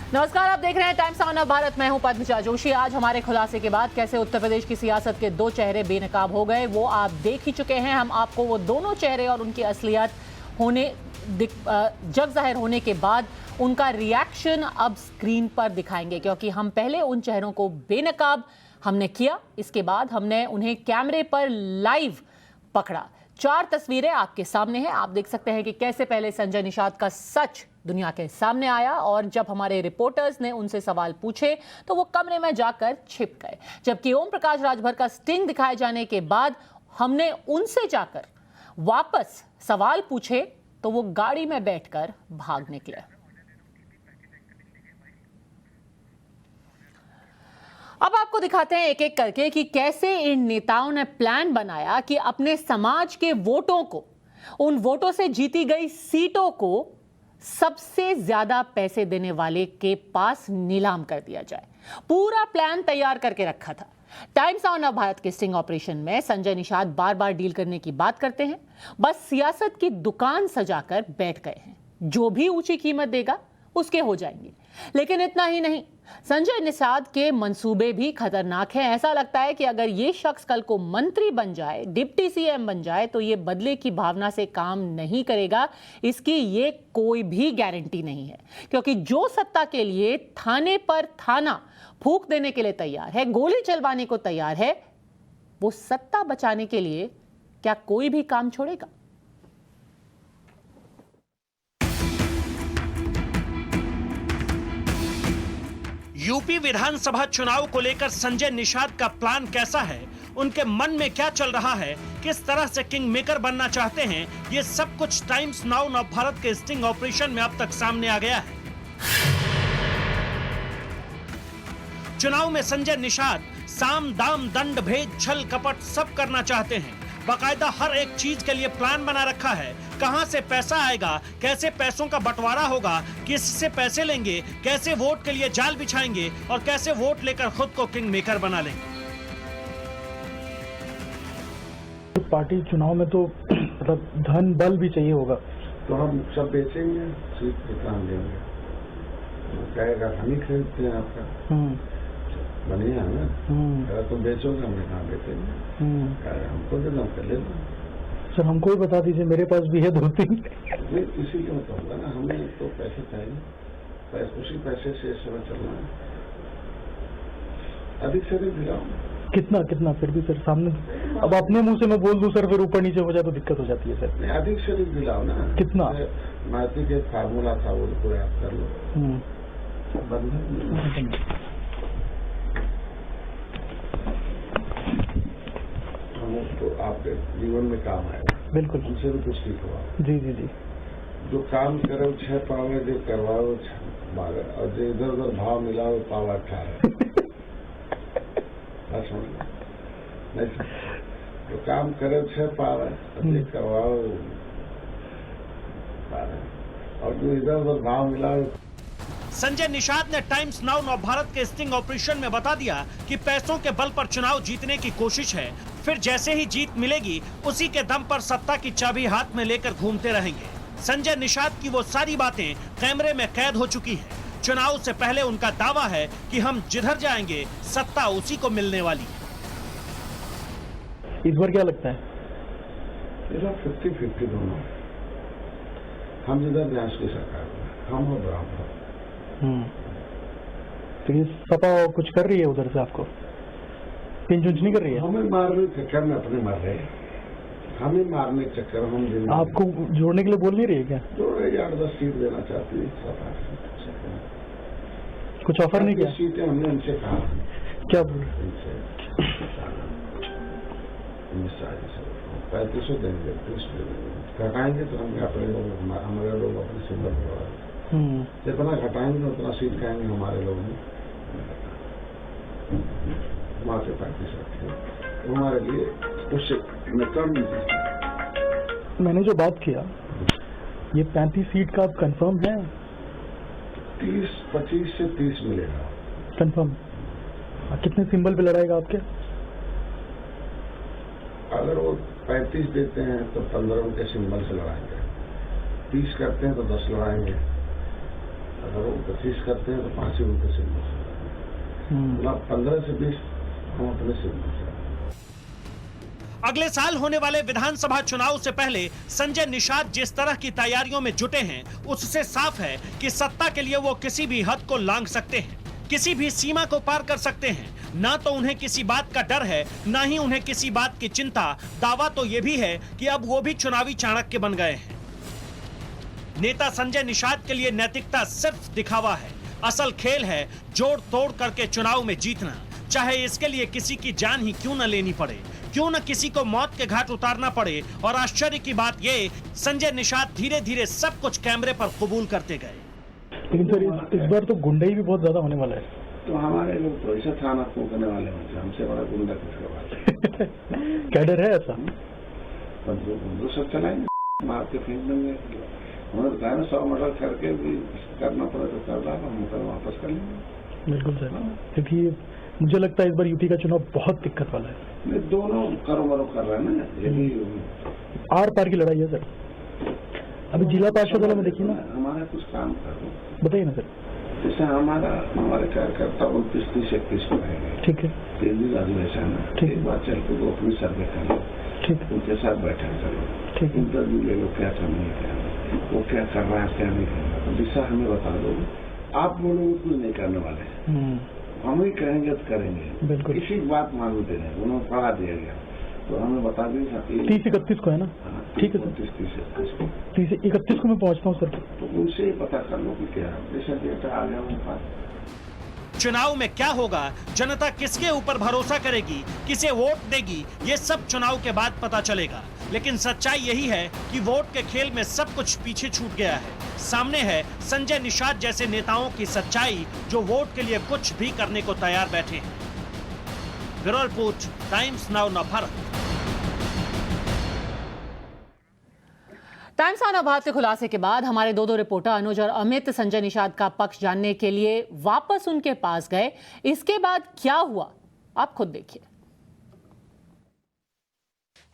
नमस्कार, आप देख रहे हैं टाइम्स ऑन भारत। मैं हूं पद्मजा जोशी। आज हमारे खुलासे के बाद कैसे उत्तर प्रदेश की सियासत के दो चेहरे बेनकाब हो गए वो आप देख ही चुके हैं। हम आपको वो दोनों चेहरे और उनकी असलियत जग जाहिर होने के बाद उनका रिएक्शन अब स्क्रीन पर दिखाएंगे, क्योंकि हम पहले उन चेहरों को बेनकाब हमने किया, इसके बाद हमने उन्हें कैमरे पर लाइव पकड़ा। 4 तस्वीरें आपके सामने हैं। आप देख सकते हैं कि कैसे पहले संजय निषाद का सच दुनिया के सामने आया और जब हमारे रिपोर्टर्स ने उनसे सवाल पूछे तो वो कमरे में जाकर छिप गए। जबकि ओम प्रकाश राजभर का स्टिंग दिखाए जाने के बाद हमने उनसे जाकर वापस सवाल पूछे तो वो गाड़ी में बैठकर भाग निकले। अब आपको दिखाते हैं एक एक करके कि कैसे इन नेताओं ने प्लान बनाया कि अपने समाज के वोटों को, उन वोटों से जीती गई सीटों को सबसे ज्यादा पैसे देने वाले के पास नीलाम कर दिया जाए। पूरा प्लान तैयार करके रखा था। टाइम्स ऑन भारत के स्टिंग ऑपरेशन में संजय निषाद बार बार डील करने की बात करते हैं, बस सियासत की दुकान सजाकर बैठ गए हैं। जो भी ऊंची कीमत देगा उसके हो जाएंगे। लेकिन इतना ही नहीं, संजय निषाद के मंसूबे भी खतरनाक हैं। ऐसा लगता है कि अगर ये शख्स कल को मंत्री बन जाए, डिप्टी सीएम बन जाए, तो ये बदले की भावना से काम नहीं करेगा। इसकी ये कोई भी गारंटी नहीं है, क्योंकि जो सत्ता के लिए थाने पर थाना फूंक देने के लिए तैयार है, गोली चलवाने को तैयार है, वो सत्ता बचाने के लिए क्या कोई भी काम छोड़ेगा? यूपी विधानसभा चुनाव को लेकर संजय निषाद का प्लान कैसा है, उनके मन में क्या चल रहा है, किस तरह से किंग मेकर बनना चाहते हैं, ये सब कुछ टाइम्स नाउ नव भारत के स्टिंग ऑपरेशन में अब तक सामने आ गया है। चुनाव में संजय निषाद साम दाम दंड भेद छल कपट सब करना चाहते हैं। बाकायदा हर एक चीज के लिए प्लान बना रखा है। कहां से पैसा आएगा, कैसे पैसों का बंटवारा होगा, किससे पैसे लेंगे, कैसे वोट के लिए जाल बिछाएंगे और कैसे वोट लेकर खुद को किंग मेकर बना लेंगे। पार्टी चुनाव में तो मतलब धन बल भी चाहिए होगा, तो हम सब बेचेंगे, सीट पे काम लेंगे। कहेगा हम ही खरीदते हैं आपका, बढ़िया है ना, तुम बेचोगे, हमने कहा बेचेंगे, हमको तो कर लेना। सर हमको ही बता दीजिए, मेरे पास भी है 2-3। नहीं, इसीलिए मैं कहूँगा ना, हमें तो पैसे चाहिए, उसी पैसे से समय चलना है। अधिक से अधिक दिलाओ। कितना कितना फिर भी सर सामने, अब अपने मुंह से मैं बोल दूं सर, फिर ऊपर नीचे हो जाए तो दिक्कत हो जाती है सर। नहीं, अधिक से अधिक दिलाओ ना। कितना? मैथिक एक फार्मूला था, वो तो याद कर लो। तो आपके जीवन में काम आएगा। बिल्कुल, उनसे भी कुछ सीख हुआ। जी जी जी। जो काम करो 6 पावे, जो करवाओ 12, और जो इधर उधर भाव मिलाओ पावा 18। नहीं, जो काम करो 6 पावे, जो करवाओ 12, और जो इधर उधर भाव मिलाओ। संजय निषाद ने टाइम्स नाउ नव भारत के स्टिंग ऑपरेशन में बता दिया कि पैसों के बल पर चुनाव जीतने की कोशिश है, फिर जैसे ही जीत मिलेगी उसी के दम पर सत्ता की चाबी हाथ में लेकर घूमते रहेंगे। संजय निषाद की वो सारी बातें कैमरे में कैद हो चुकी हैं। चुनाव से पहले उनका दावा है कि हम जिधर जाएंगे सत्ता उसी को मिलने वाली है। इस बार क्या लगता है? 50-50 दोनों। हम जिधर जाए उसकी सरकार, हम और बराबर। तो ये सपा कुछ कर रही है उधर से, आपको पिंच नहीं कर रही है? हमें मारने के चक्कर में अपने मर रहे हैं, हमें मारने के चक्कर में हम आपको जोड़ने के लिए बोल नहीं रही है क्या? जोड़ रही, 8-10 सीट देना चाहती है। कुछ ऑफर नहीं किया? सीटें हमने उनसे कहा। क्या बोल? 3500 देंगे, 30 देंगे, घटाएंगे तो हम अपने लोग, हमारे लोग अपने सिंबल करवाएंगे। जितना घटाएंगे उतना सीट खाएंगे हमारे लोग ने। वहाँ से 35 रखे, हमारे लिए उससे कम नहीं। मैंने जो बात किया, ये 35 सीट का आप कंफर्म है? 25 से 30 मिलेगा कंफर्म। कितने सिंबल पे लड़ाएगा आपके? अगर वो 35 देते हैं तो 15 उनके सिंबल से लड़ाएंगे, 30 करते हैं तो 10 लड़ाएंगे, अगर वो 25 करते हैं तो 5 ही उनके सिग्नल से, 15 से 20 हम अपने सिग्नल से। अगले साल होने वाले विधानसभा चुनाव से पहले संजय निषाद जिस तरह की तैयारियों में जुटे हैं, उससे साफ है कि सत्ता के लिए वो किसी भी हद को लांघ सकते हैं, किसी भी सीमा को पार कर सकते हैं। ना तो उन्हें किसी बात का डर है, ना ही उन्हें किसी बात की चिंता। दावा तो ये भी है कि अब वो भी चुनावी चाणक्य बन गए हैं। नेता संजय निषाद के लिए नैतिकता सिर्फ दिखावा है, असल खेल है जोड़ तोड़ करके चुनाव में जीतना, चाहे इसके लिए किसी की जान ही क्यों न लेनी पड़े, क्यों न किसी को मौत के घाट उतारना पड़े। और आश्चर्य की बात ये, संजय निषाद धीरे धीरे सब कुछ कैमरे पर कबूल करते गए। लेकिन सर इस बार तो गुंडाई भी बहुत ज्यादा होने वाला है। तो हमारे लोग तो ऐसा थाना फूकने वाले होते, हमसे बड़ा गुंडा किसका बात है। क्या डर है ऐसा? बंदूक सब चलाएंगे, मार के फेंक देंगे। उन्होंने बताया ना 100 मर्डर करके भी करना पड़े तो कर रहा, हम मुकदमा वापस कर लेंगे। बिल्कुल सर, क्योंकि मुझे लगता है इस बार यूपी का चुनाव बहुत दिक्कत वाला है। दोनों करो मरो कर रहे हैं ना, ये भी आर पार की लड़ाई है सर। अभी जिला पार्षद वाला में देखिए ना, हमारा कुछ काम करो, बताइए ना सर। जैसे हमारे कार्यकर्ता 29, 30, 31 को रहेंगे, ठीक है, 3 दिन अधिवेशन है, ठीक एक बार चल के वो अपनी सर्वे कर लो, ठीक, उनके साथ बैठक करो, ठीक, इंटरव्यू ले लो, क्या करना है, क्या नहीं, वो क्या कर रहा है, क्या नहीं कर रहा, तो दिशा हमें बता दो। आप बोलोगे कुछ नहीं करने वाले, हम ही कहेंगे तो करेंगे, बिल्कुल। किसी बात मालूम दे रहे, उन्होंने पढ़ा दिया गया, तो हमें बता दें 30-31 को है ना? ठीक है सर, 30-31 को मैं पहुंचता हूँ सर। तो उनसे ही पता कर लो कि क्या जैसा डेटा आ गया उनके पास। चुनाव में क्या होगा, जनता किसके ऊपर भरोसा करेगी, किसे वोट देगी, ये सब चुनाव के बाद पता चलेगा। लेकिन सच्चाई यही है कि वोट के खेल में सब कुछ पीछे छूट गया है। सामने है संजय निषाद जैसे नेताओं की सच्चाई, जो वोट के लिए कुछ भी करने को तैयार बैठे हैं। Bureau report, times now Navbharat. Times now Navbharat के खुलासे के बाद हमारे दो रिपोर्टर अनुज और अमित संजय निषाद का पक्ष जानने के लिए वापस उनके पास गए। इसके बाद क्या हुआ, आप खुद देखिए।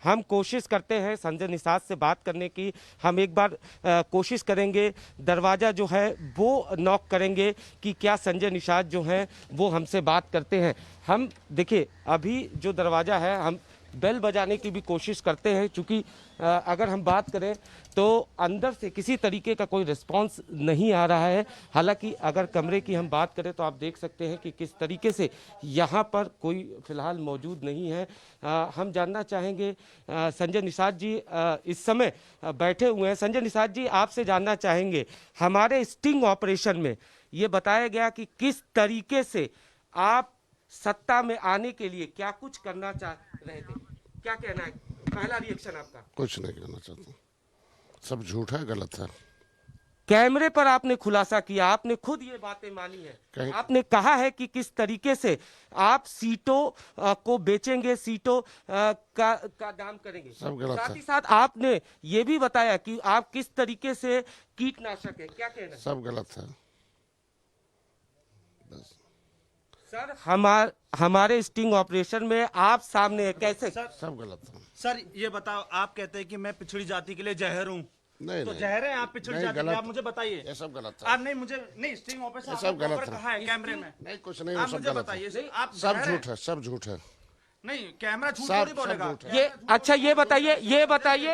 हम कोशिश करते हैं संजय निषाद से बात करने की। हम एक बार कोशिश करेंगे, दरवाज़ा जो है वो नॉक करेंगे कि क्या संजय निषाद जो हैं वो हमसे बात करते हैं। हम देखिए, अभी जो दरवाज़ा है, हम बेल बजाने की भी कोशिश करते हैं, क्योंकि अगर हम बात करें तो अंदर से किसी तरीके का कोई रिस्पांस नहीं आ रहा है। हालांकि अगर कमरे की हम बात करें तो आप देख सकते हैं कि किस तरीके से यहाँ पर कोई फिलहाल मौजूद नहीं है। हम जानना चाहेंगे, संजय निषाद जी इस समय बैठे हुए हैं। संजय निषाद जी, आपसे जानना चाहेंगे, हमारे स्टिंग ऑपरेशन में ये बताया गया कि किस तरीके से आप सत्ता में आने के लिए क्या कुछ करना चाह रहे थे, क्या कहना है, पहला रिएक्शन आपका? कुछ नहीं कहना चाहता, सब झूठ है, गलत है। कैमरे पर आपने खुलासा किया, आपने खुद ये बातें मानी है, आपने कहा है कि किस तरीके से आप सीटों को बेचेंगे, सीटों का दाम करेंगे। सब गलत है। साथ ही साथ आपने ये भी बताया कि आप किस तरीके से कीटनाशक है, क्या कहना है? सब गलत है। बस सर, हमारे स्टिंग ऑपरेशन में आप सामने कैसे? सब गलत है। सर ये बताओ, आप कहते हैं कि मैं पिछड़ी जाति के लिए जहर हूँ, नहीं, तो नहीं, जहर है आप पिछड़ी जाति के लिए, आप मुझे बताइए। ये सब गलत है। आप नहीं, मुझे नहीं, स्टिंग ऑपरेशन ये सब गलत कहा है कैमरे में। नहीं, कुछ नहीं, आप सब मुझे गलत बताइए, है। आप सब जहर झूठ है, सब झूठ है। नहीं, कैमरा झूठ सब थोड़ी बोलेगा। झूठ है। ये अच्छा, ये बताइए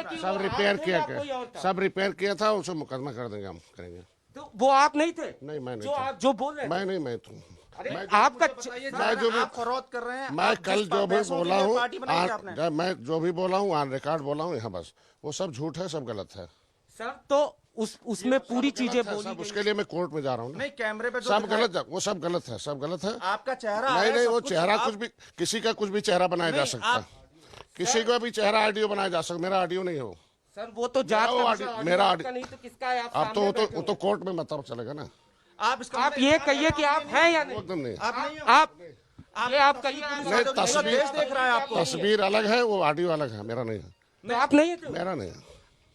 कि सब वो रिपेयर आप थे किया या कोई और गया, था? सब रिपेयर किया था, उसे मुकदमा कर देंगे, हम करेंगे। तो वो आप नहीं थे? नहीं, मैं नहीं जो था। आप जो बोल रहे हैं, मैं नहीं, मैं तो अरे मैं आपका मैं जो भी आप फरोख्त कर रहे हैं, मैं आप कल जिस जो भी पैसों के बोला लिए हूँ, पार्टी बनाई थी आपने। मैं जो भी बोला हूँ ऑन रिकॉर्ड बोला हूँ यहाँ, बस वो सब झूठ है, सब गलत है सर। तो उसमें पूरी चीजें बोली सब, गई। उसके लिए मैं कोर्ट में जा रहा हूँ ना। नहीं, कैमरे पे जो सब दिखाया- गलत, वो सब गलत है, सब गलत है। आपका चेहरा नहीं, है, नहीं, सब वो कुछ चेहरा आप- कुछ भी, किसी का कुछ भी चेहरा बनाया जा नहीं, सकता आप- किसी का भी चेहरा ऑडियो बनाया जा सकता, मेरा ऑडियो नहीं हो। सर वो तो जात मेरा का ऑडियो- विषय, मेरा आपका ऑडियो- नहीं तो किसका है? आप अब सामने बैठे वो तो हुए। कोर्ट में मतलब चलेगा ना। आप आप ये कहिए कि आप हैं या नहीं? एकदम नहीं, आप नहीं हो। आप ये आप कहिए नहीं, पूरा देश देख रहा है आपको। तस्वीर अलग है, वो ऑडियो अलग है, मेरा नहीं है, तो आप नहीं थे? मेरा नहीं है।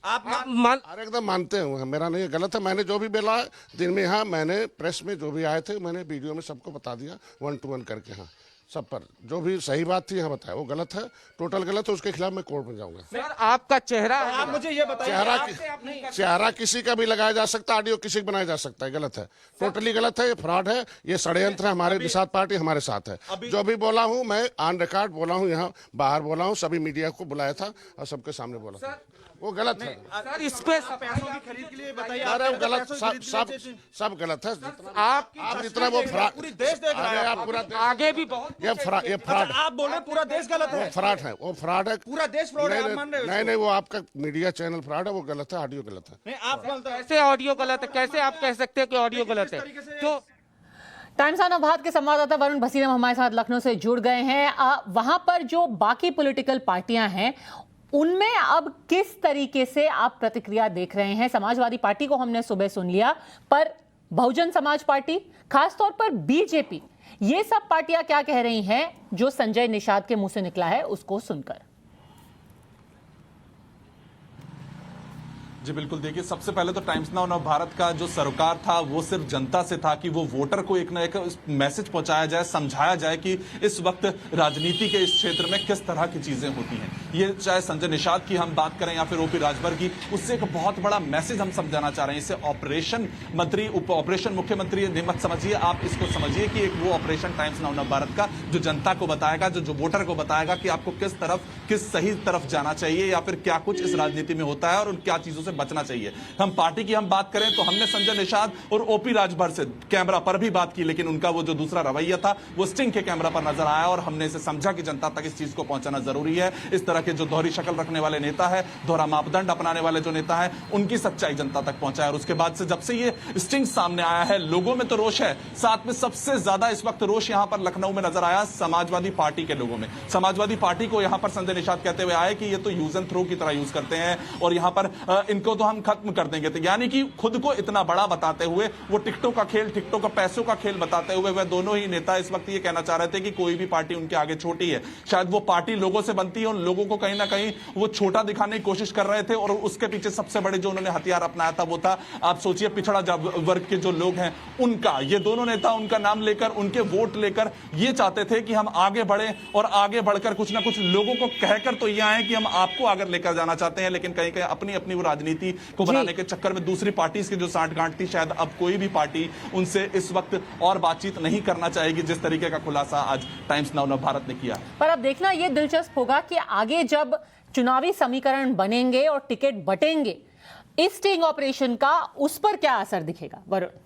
आप आप मान अरे एकदम मानते हैं, मेरा नहीं है, गलत है। मैंने जो भी बोला है दिन में, हाँ, मैंने प्रेस में जो भी आए थे, मैंने वीडियो में सबको बता दिया 1 to 1 करके। हाँ, सब पर जो भी सही बात थी, बताया वो गलत है, टोटल गलत है, उसके खिलाफ मैं कोर्ट में जाऊंगा। सर आपका चेहरा, आप मुझे ये बताइए, चेहरा किसी का भी लगाया जा सकता है, ऑडियो किसी का बनाया जा सकता है, गलत है, टोटली गलत है, ये फ्रॉड है, ये षड्यंत्र है, हमारे निषाद पार्टी हमारे साथ है। जो भी बोला हूँ मैं ऑन रिकॉर्ड बोला हूँ, यहाँ बाहर बोला हूँ, सभी मीडिया को बुलाया था और सबके सामने बोला था, वो गलत है। सर इस पे पैसों की खरीद के लिए बताइए, अरे वो गलत, सब गलत है। आप जितना वो पूरी देश देख रहा है, आप पूरा आगे भी बहुत ये फ्रॉड, आप बोल रहे हैं पूरा देश गलत है, वो फ्रॉड है, पूरा देश फ्रॉड है, आप मान रहे हो? नहीं, वो आपका मीडिया चैनल फ्रॉड है, वो गलत है, ऑडियो गलत है। नहीं, आप बोलते हैं कैसे ऑडियो गलत है, कैसे आप कह सकते हैं कि ऑडियो गलत है? तो टाइम्स ऑफ भारत के संवाददाता वरुण भसीन हमारे साथ लखनऊ से जुड़ गए हैं। वहां पर जो बाकी पॉलिटिकल पार्टियां हैं उनमें अब किस तरीके से आप प्रतिक्रिया देख रहे हैं? समाजवादी पार्टी को हमने सुबह सुन लिया, पर बहुजन समाज पार्टी, खासतौर पर बीजेपी, ये सब पार्टियां क्या कह रही हैं जो संजय निषाद के मुंह से निकला है उसको सुनकर? जी बिल्कुल, देखिए सबसे पहले तो टाइम्स नाउ नव भारत का जो सरोकार था वो सिर्फ जनता से था कि वो वोटर को एक ना एक मैसेज पहुंचाया जाए, समझाया जाए कि इस वक्त राजनीति के इस क्षेत्र में किस तरह की चीजें होती हैं। ये चाहे संजय निषाद की हम बात करें या फिर ओपी राजभर की, उससे एक बहुत बड़ा मैसेज हम समझाना चाह रहे हैं। इसे ऑपरेशन मंत्री, उप ऑपरेशन मुख्यमंत्री मत समझिए, आप इसको समझिए कि एक वो ऑपरेशन टाइम्स नाउ नव भारत का जो जनता को बताएगा, जो वोटर को बताएगा कि आपको किस सही तरफ जाना चाहिए या फिर क्या कुछ इस राजनीति में होता है और उन क्या चीजों से बचना चाहिए। हम पार्टी की हम बात करें तो हमने संजय निषाद और ओपी राजभर से कैमरा पर भी बात की, लेकिन उनका वो जो दूसरा रवैया था वो स्टिंग के कैमरा पर नजर आया और हमने इसे समझा कि जनता तक इस चीज को पहुंचाना जरूरी है। इस तरह के जो दोहरी शक्ल रखने वाले नेता है, दोहरा मापदंड अपनाने वाले जो नेता है, उनकी सच्चाई जनता तक पहुंचाए। और उसके बाद से जब से ये स्टिंग सामने आया है, लोगों में तो रोष है, साथ में सबसे ज्यादा इस वक्त रोष यहां पर लखनऊ में नजर आया समाजवादी पार्टी के लोगों में। समाजवादी पार्टी को यहां पर संजय निषाद कहते हुए आए कि ये तो यूज एंड थ्रो की तरह यूज करते हैं और यहां पर इनको तो हम खत्म कर देंगे। तो यानी कि खुद को इतना बड़ा बताते हुए, वो टिकटों का खेल, टिकटों का पैसों का खेल बताते हुए वह दोनों ही नेता इस वक्त ये कहना चाह रहे थे कि कोई भी पार्टी उनके आगे छोटी है। शायद वो पार्टी लोगों से बनती है, उन लोगों को कहीं ना कहीं वो छोटा दिखाने की कोशिश कर रहे थे और उसके पीछे सबसे बड़े जो उन्होंने हथियार अपनाया था वो था, आप सोचिए, पिछड़ा वर्ग के जो लोग हैं उनका। ये दोनों नेता उनका नाम लेकर, उनके वोट लेकर ये चाहते थे कि हम आगे बढ़े और आगे बढ़कर कुछ ना कुछ लोगों को कहकर तो ये आए कि हम आपको आगे लेकर जाना चाहते हैं, लेकिन कहीं कहीं अपनी अपनी वो राजनीति को बनाने के चक्कर में दूसरी पार्टी की जो साठगांठ थी, शायद अब कोई भी पार्टी उनसे इस वक्त और बातचीत नहीं करना चाहेगी, जिस तरीके का खुलासा आज टाइम्स नाउ नव भारत ने किया। पर अब देखना यह दिलचस्प होगा कि आगे जब चुनावी समीकरण बनेंगे और टिकट बटेंगे, इस स्टिंग ऑपरेशन का उस पर क्या असर दिखेगा? वरुण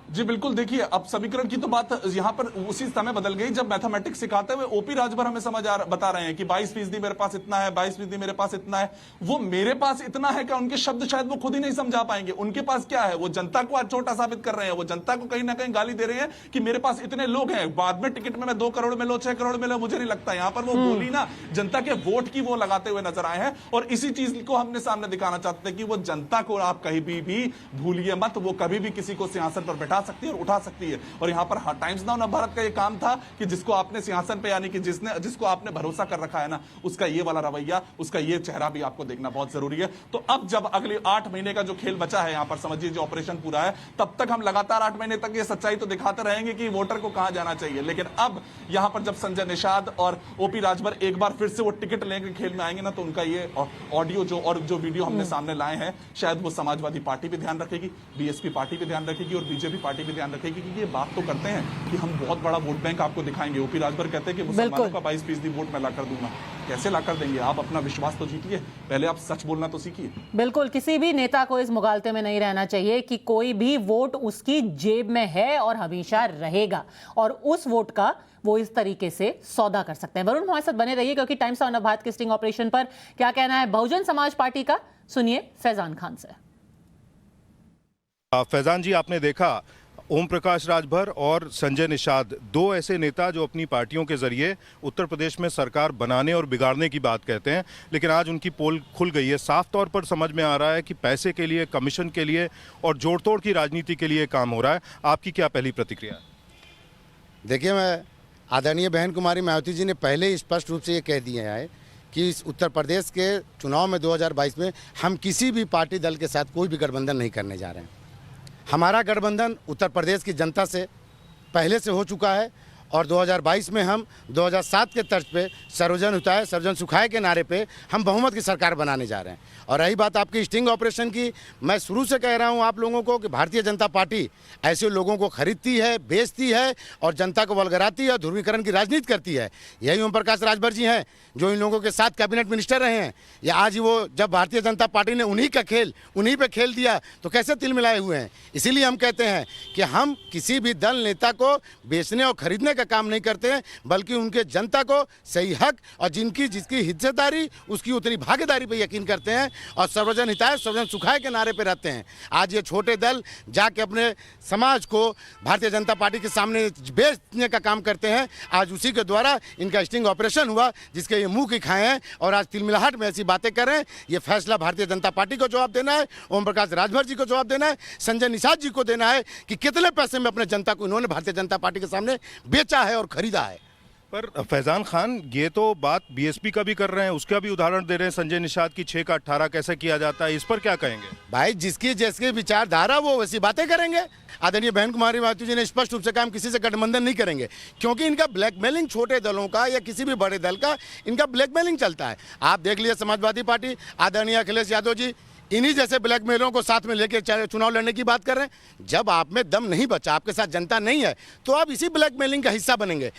जी बिल्कुल, देखिए अब समीकरण की तो बात यहां पर उसी समय बदल गई जब मैथमेटिक्स सिखाते हुए ओपी राजभर हमें बता रहे हैं कि 22% मेरे पास इतना है, 22% मेरे पास इतना है। वो मेरे पास इतना है क्या, उनके शब्द शायद वो खुद ही नहीं समझा पाएंगे। उनके पास क्या है, वो जनता को आज छोटा साबित कर रहे हैं, वो जनता को कहीं ना कहीं गाली दे रहे हैं कि मेरे पास इतने लोग हैं, बाद में टिकट में मैं 2 करोड़ में लो, 6 करोड़ में लो, मुझे नहीं लगता। यहां पर वो बोली ना जनता के वोट की वो लगाते हुए नजर आए हैं और इसी चीज को हमने सामने दिखाना चाहते थे कि वो जनता को आप कहीं भी भूलिए मत, वो कभी भी किसी को सिंहासन पर बैठा सकती है और उठा सकती है। और यहां पर टाइम्स नाउ नव भारत का ये काम था कि जिसको आपने सिंहासन पे, यानी कि जिसको आपने भरोसा कर रखा है ना, उसका ये वाला रवैया, उसका ये चेहरा भी आपको देखना बहुत जरूरी है। तो अब जब अगले 8 महीने का जो खेल बचा है, यहां पर समझिए जो ऑपरेशन पूरा है, तब तक हम लगातार 8 महीने तक ये सच्चाई तो दिखाते रहेंगे कि वोटर को कहां जाना चाहिए। लेकिन अब यहां पर जब संजय निषाद और ओपी राजभर एक बार फिर से वो टिकट लेकर खेल में आएंगे ना, तो उनका ये ऑडियो जो वीडियो हमने सामने लाए हैं, शायद वो समाजवादी पार्टी भी ध्यान रखेगी, बीएसपी पार्टी भी ध्यान रखेगी और बीजेपी पार्टी भी ध्यान रखेगी, क्योंकि ये बात तो करते हैं कि हम बहुत बड़ा वोट बैंक आपको दिखाएंगे। ओपी राजभर कहते हैं कि मुसलमानों का 22% वोट मैं लाकर दूंगा। कैसे लाकर देंगे? आप अपना विश्वास तो जीतिए, पहले आप सच बोलना तो सीखिए। बिल्कुल, किसी भी नेता को इस मुगालते में नहीं रहना चाहिए कि कोई भी वोट उसकी जेब में है और हमेशा रहेगा, और उस वोट का वो इस तरीके से सौदा कर सकते हैं। वरुण हमारे साथ बने रहिए, क्योंकि टाइम्स ऑफ भारत के स्टिंग ऑपरेशन पर क्या कहना है बहुजन समाज पार्टी का, सुनिए फैजान खान से। फैजान जी, आपने देखा ओम प्रकाश राजभर और संजय निषाद, 2 ऐसे नेता जो अपनी पार्टियों के जरिए उत्तर प्रदेश में सरकार बनाने और बिगाड़ने की बात कहते हैं, लेकिन आज उनकी पोल खुल गई है। साफ तौर पर समझ में आ रहा है कि पैसे के लिए, कमीशन के लिए और जोड़ तोड़ की राजनीति के लिए काम हो रहा है। आपकी क्या पहली प्रतिक्रिया है? देखिए, मैं आदरणीय बहन कुमारी मायावती जी ने पहले ही स्पष्ट रूप से ये कह दिया है कि इस उत्तर प्रदेश के चुनाव में 2022 में हम किसी भी पार्टी दल के साथ कोई भी गठबंधन नहीं करने जा रहे हैं। हमारा गठबंधन उत्तर प्रदेश की जनता से पहले से हो चुका है और 2022 में हम 2007 के तर्ज पे सर्वजन हिताय सर्वजन सुखाय के नारे पे हम बहुमत की सरकार बनाने जा रहे हैं। और रही बात आपकी स्टिंग ऑपरेशन की, मैं शुरू से कह रहा हूं आप लोगों को कि भारतीय जनता पार्टी ऐसे लोगों को खरीदती है, बेचती है और जनता को वलगराती है, ध्रुवीकरण की राजनीति करती है। यही ओम प्रकाश राजभर जी हैं जो इन लोगों के साथ कैबिनेट मिनिस्टर रहे हैं। या आज वो जब भारतीय जनता पार्टी ने उन्हीं का खेल उन्हीं पे खेल दिया तो कैसे तिल मिलाए हुए हैं। इसीलिए हम कहते हैं कि हम किसी भी दल नेता को बेचने और खरीदने का काम नहीं करते हैं, बल्कि उनके जनता को सही हक और जिसकी हिस्सेदारी उसकी उतनी भागीदारी पे यकीन करते हैं और सर्वजन हिताय सर्वजन सुखाय के नारे पे रहते हैं। आज ये छोटे दल जाके अपने समाज को भारतीय जनता पार्टी के सामने बेचने का काम करते हैं। आज उसी के द्वारा इनका स्टिंग ऑपरेशन हुआ जिसके ये मुंह की खाए हैं और आज तिलमिलाहट में ऐसी बातें कर रहे हैं। ये फैसला भारतीय जनता पार्टी को जवाब देना है, ओम प्रकाश राजभर जी को जवाब देना है, संजय निषाद जी को देना है कि कितने पैसे में अपने जनता को इन्होंने भारतीय जनता पार्टी के सामने बेचा है और खरीदा है। पर फैजान खान ये तो बात बीएसपी का भी कर रहे हैं, उसका भी उदाहरण दे रहे हैं संजय निषाद की 6 का 18 कैसे किया जाता है, इस पर क्या कहेंगे? भाई जिसकी जैसी विचारधारा वो वैसी बातें करेंगे। आदरणीय बहन कुमारी मायावती जी ने स्पष्ट रूप से कहा हम किसी से गठबंधन नहीं करेंगे, क्योंकि इनका ब्लैकमेलिंग छोटे दलों का या किसी भी बड़े दल का इनका ब्लैकमेलिंग चलता है। आप देख लीजिए समाजवादी पार्टी आदरणीय अखिलेश यादव जी इन्हीं जैसे ब्लैकमेलरों को साथ में लेकर चुनाव लड़ने की बात कर रहे हैं। जब आप में दम नहीं बचा, आपके साथ जनता नहीं है, तो आप इसी ब्लैकमेलिंग का हिस्सा बनेंगे।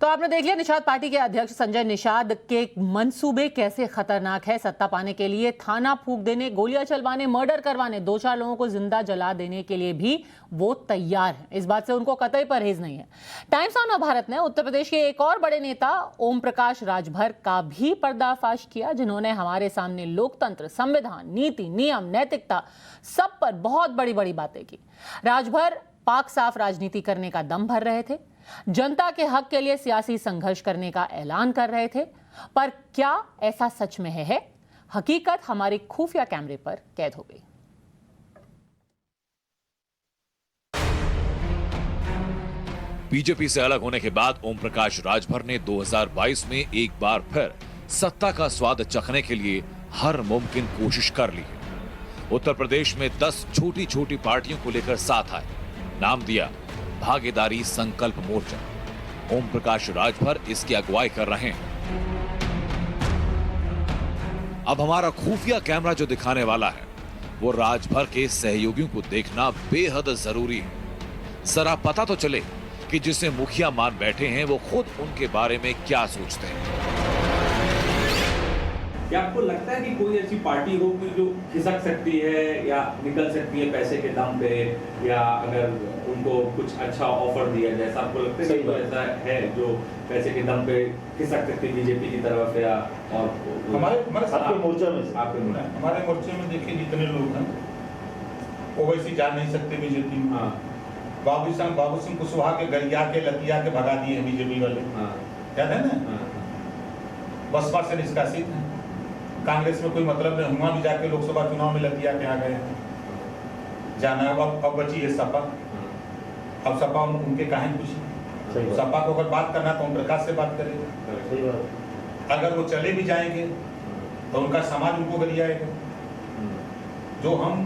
तो आपने देख लिया निषाद पार्टी के अध्यक्ष संजय निषाद के मंसूबे कैसे खतरनाक है। सत्ता पाने के लिए थाना फूंक देने, गोलियां चलवाने, मर्डर करवाने, 2-4 लोगों को जिंदा जला देने के लिए भी वो तैयार है। इस बात से उनको कतई परहेज नहीं है। टाइम्स ऑफ भारत ने उत्तर प्रदेश के एक और बड़े नेता ओम प्रकाश राजभर का भी पर्दाफाश किया, जिन्होंने हमारे सामने लोकतंत्र, संविधान, नीति, नियम, नैतिकता सब पर बहुत बड़ी बड़ी बातें की। राजभर पाक साफ राजनीति करने का दम भर रहे थे, जनता के हक के लिए सियासी संघर्ष करने का ऐलान कर रहे थे। पर क्या ऐसा सच में है? हकीकत हमारे खुफिया कैमरे पर कैद हो गई। बीजेपी से अलग होने के बाद ओम प्रकाश राजभर ने 2022 में एक बार फिर सत्ता का स्वाद चखने के लिए हर मुमकिन कोशिश कर ली है। उत्तर प्रदेश में 10 छोटी छोटी पार्टियों को लेकर साथ आए, नाम दिया भागीदारी संकल्प मोर्चा। ओम प्रकाश राजभर इसकी अगुवाई कर रहे हैं। अब हमारा खुफिया कैमरा जो दिखाने वाला है वो राजभर के सहयोगियों को देखना बेहद जरूरी है। जरा पता तो चले कि जिसे मुखिया मान बैठे हैं वो खुद उनके बारे में क्या सोचते हैं। क्या आपको लगता है कि कोई ऐसी पार्टी हो कि जो खिसक सकती है या निकल सकती है पैसे के दम पे, या अगर उनको कुछ अच्छा ऑफर दिया जाए? आपको लगता है कि कोई ऐसा है जो पैसे के दम पे खिसक सकती है बीजेपी की तरफ? या और हमारे आपके मोर्चे में हमारे मोर्चे में देखिए जितने लोग हैं वो वैसे जा नहीं सकते बीजेपी में। बाबू सिंह कुशवाहा के गरिया के लतिया के भगा दिए हैं बीजेपी वाले, याद है ना? बसपा से निष्कासित है, कांग्रेस में कोई मतलब नहीं, हुआ भी जाके लोकसभा चुनाव में लतिया के आ गए हैं। जाना अब बची है सपा। अब सपा उनके कहां पूछी? सपा को अगर बात करना तो ओम प्रकाश से बात करेगा। अगर वो चले भी जाएंगे तो उनका समाज उनको गरियाएगा। जो हम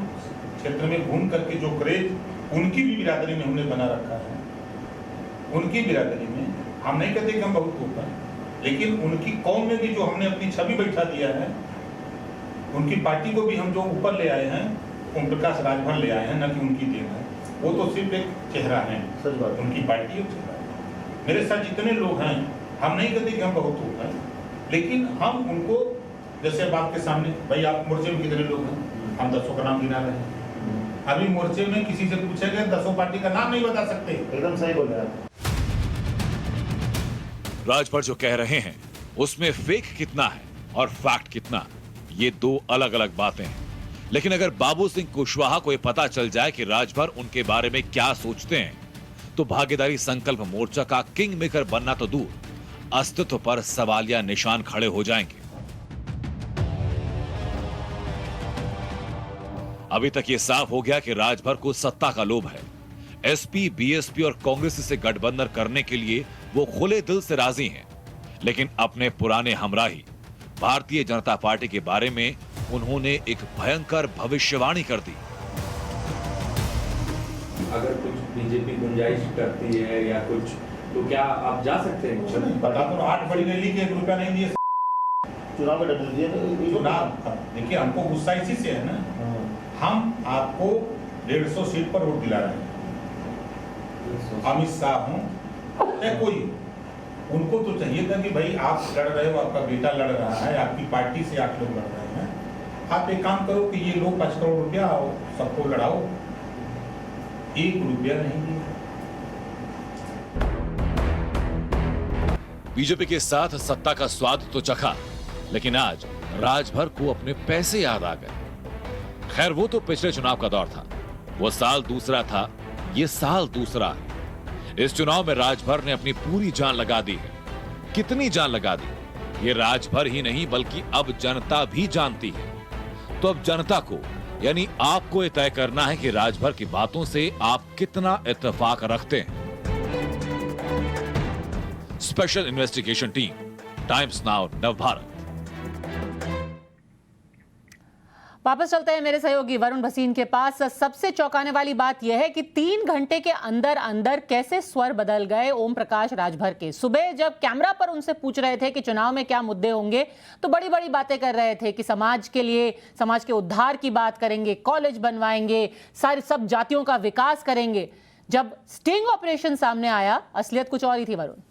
क्षेत्र में घूम करके जो क्रेज उनकी भी बिरादरी में हमने बना रखा है, उनकी बिरादरी में हम नहीं कहते कि हम बहुत ऊपर, लेकिन उनकी कौम में भी जो हमने अपनी छवि बैठा दिया है, उनकी पार्टी को भी हम जो ऊपर ले आए हैं, ओम प्रकाश राजभर ले आए हैं, न कि उनकी देन है। वो तो सिर्फ एक चेहरा है, उनकी पार्टी एक चेहरा है। मेरे साथ जितने लोग हैं, हम नहीं कहते कि हम बहुत ऊपर हैं, लेकिन हम उनको, जैसे अब आपके सामने, भाई आप मोर्चे में कितने लोग हैं? हम 10 का नाम गिना रहे हैं। अभी मोर्चे में किसी से पूछे गए 10 पार्टी का नाम नहीं बता सकते। एकदम सही बोल रहे हैं। राजभर जो कह रहे हैं उसमें फेक कितना है और फैक्ट कितना, ये 2 अलग अलग बातें हैं। लेकिन अगर बाबू सिंह कुशवाहा को ये पता चल जाए कि राजभर उनके बारे में क्या सोचते हैं, तो भागीदारी संकल्प मोर्चा का किंग मेकर बनना तो दूर, अस्तित्व पर सवालिया निशान खड़े हो जाएंगे। अभी तक ये साफ हो गया कि राजभर को सत्ता का लोभ है। एसपी, बीएसपी और कांग्रेस से गठबंधन करने के लिए वो खुले दिल से राजी हैं, लेकिन अपने पुराने हमराही भारतीय जनता पार्टी के बारे में उन्होंने एक भयंकर भविष्यवाणी कर दी। अगर कुछ बीजेपी गुंजाइश करती है या कुछ, तो क्या आप जा सकते हैं? बता दो, 8 बड़ी रैली के 1 रुपया नहीं दिए, चुनाव में डबल दिए चुनाव। देखिए हमको गुस्सा इसी से है ना, हम आपको 150 सीट पर वोट दिला रहे हैं। अमित शाह हों या कोई, उनको तो चाहिए था कि भाई आप लड़ रहे हो, आपका बेटा लड़ रहा है, आपकी पार्टी से 8 लोग लड़ रहे हैं, आप एक काम करो कि ये लोग 5 करोड़ रुपया सबको लड़ाओ, 1 रुपया नहीं दिया। बीजेपी के साथ सत्ता का स्वाद तो चखा, लेकिन आज राजभर को अपने पैसे याद आ गए। खैर वो तो पिछले चुनाव का दौर था, वो साल दूसरा था, ये साल दूसरा है। इस चुनाव में राजभर ने अपनी पूरी जान लगा दी है। कितनी जान लगा दी, ये राजभर ही नहीं बल्कि अब जनता भी जानती है। तो अब जनता को यानी आपको यह तय करना है कि राजभर की बातों से आप कितना इत्तेफाक रखते हैं। Special investigation team, times now Navbharat. वापस चलते हैं मेरे सहयोगी वरुण भसीन के पास। सबसे चौंकाने वाली बात यह है कि 3 घंटे के अंदर अंदर कैसे स्वर बदल गए ओम प्रकाश राजभर के। सुबह जब कैमरा पर उनसे पूछ रहे थे कि चुनाव में क्या मुद्दे होंगे, तो बड़ी बड़ी बातें कर रहे थे कि समाज के लिए, समाज के उद्धार की बात करेंगे, कॉलेज बनवाएंगे, सारी सब जातियों का विकास करेंगे। जब स्टिंग ऑपरेशन सामने आया, असलियत कुछ और ही थी वरुण।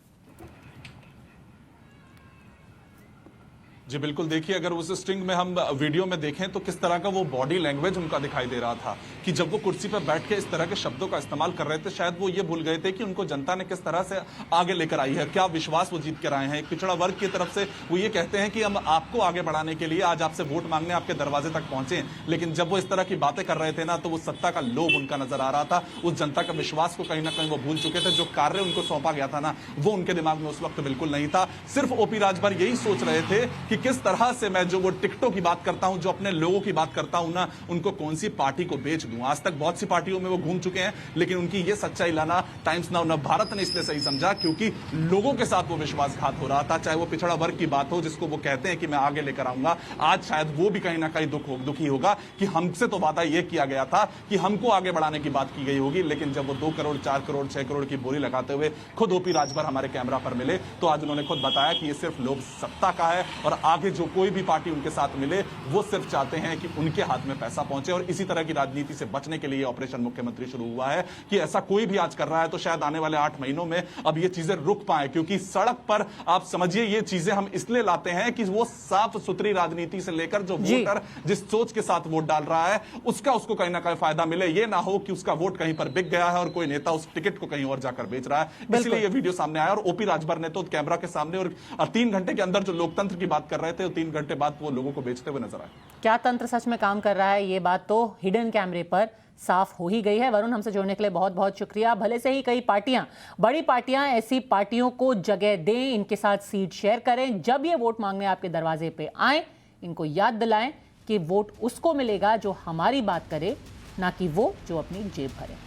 जी बिल्कुल, देखिए अगर उस स्टिंग में हम वीडियो में देखें तो किस तरह का वो बॉडी लैंग्वेज उनका दिखाई दे रहा था कि जब वो कुर्सी पर बैठ के इस तरह के शब्दों का इस्तेमाल कर रहे थे, शायद वो ये भूल गए थे कि उनको जनता ने किस तरह से आगे लेकर आई है, क्या विश्वास वो जीत कर आए हैं। एक पिछड़ा वर्ग की तरफ से वो ये कहते हैं कि हम आपको आगे बढ़ाने के लिए आज आपसे वोट मांगने आपके दरवाजे तक पहुंचे, लेकिन जब वो इस तरह की बातें कर रहे थे ना, तो वो सत्ता का लोभ उनका नजर आ रहा था। उस जनता का विश्वास को कहीं ना कहीं वो भूल चुके थे। जो कार्य उनको सौंपा गया था ना, वो उनके दिमाग में उस वक्त बिल्कुल नहीं था। सिर्फ ओपी राजभर यही सोच रहे थे कि किस तरह से मैं जो वो टिकटों की बात करता हूं, जो अपने लोगों की बात करता हूं ना, उनको कौन सी पार्टी को बेच दूं। आज तक बहुत सी पार्टियों में वो घूम चुके हैं, लेकिन उनकी ये सच्चाई लाना टाइम्स नाउ नवभारत ने इसलिए सही समझा क्योंकि लोगों के साथ वो विश्वासघात हो रहा था। चाहे वो पिछड़ा वर्ग की बात हो, जिसको वो कहते हैं कि मैं आगे लेकर आऊंगा, आज शायद वो भी कहीं ना कहीं दुखी होगा कि हमसे तो वादा ये किया गया था कि हमको आगे बढ़ाने की बात की गई होगी, लेकिन जब वो 2 करोड़ 4 करोड़ 6 करोड़ की बोली लगाते हुए खुद ओपी राजभर हमारे कैमरा पर मिले, तो आज उन्होंने खुद बताया कि ये सिर्फ लोभ सत्ता का है और आगे जो कोई भी पार्टी उनके साथ मिले वो सिर्फ चाहते हैं कि उनके हाथ में पैसा पहुंचे। और इसी तरह की राजनीति से बचने के लिए ऑपरेशन मुख्यमंत्री शुरू हुआ है कि ऐसा कोई भी आज कर रहा है तो शायद आने वाले 8 महीनों में अब ये चीजें रुक पाए, क्योंकि सड़क पर आप समझिए ये चीजें हम इसलिए लाते हैं कि वो साफ सुथरी राजनीति से लेकर जो वोटर जिस सोच के साथ वोट डाल रहा है उसको कहीं ना कहीं फायदा मिले। ये ना हो कि उसका वोट कहीं पर बिक गया है और कोई नेता उस टिकट को कहीं और जाकर बेच रहा है। इसलिए ये वीडियो सामने आया और ओपी राजभर ने तो कैमरा के सामने और 3 घंटे के अंदर जो लोकतंत्र की बात कर रहे थे, 3 घंटे बाद वो लोगों को बेचते हुए नजर आए। क्या तंत्र सच में काम कर रहा है, ये बात तो हिडन कैमरे पर साफ हो ही गई है। वरुण, हमसे जुड़ने के लिए बहुत बहुत शुक्रिया। भले से ही कई पार्टियां, बड़ी पार्टियां ऐसी पार्टियों को जगह दें, इनके साथ सीट शेयर करें, जब ये वोट मांगने आपके दरवाजे पे आए इनको याद दिलाएं कि वोट उसको मिलेगा जो हमारी बात करे, ना कि वो जो अपनी जेब भरे।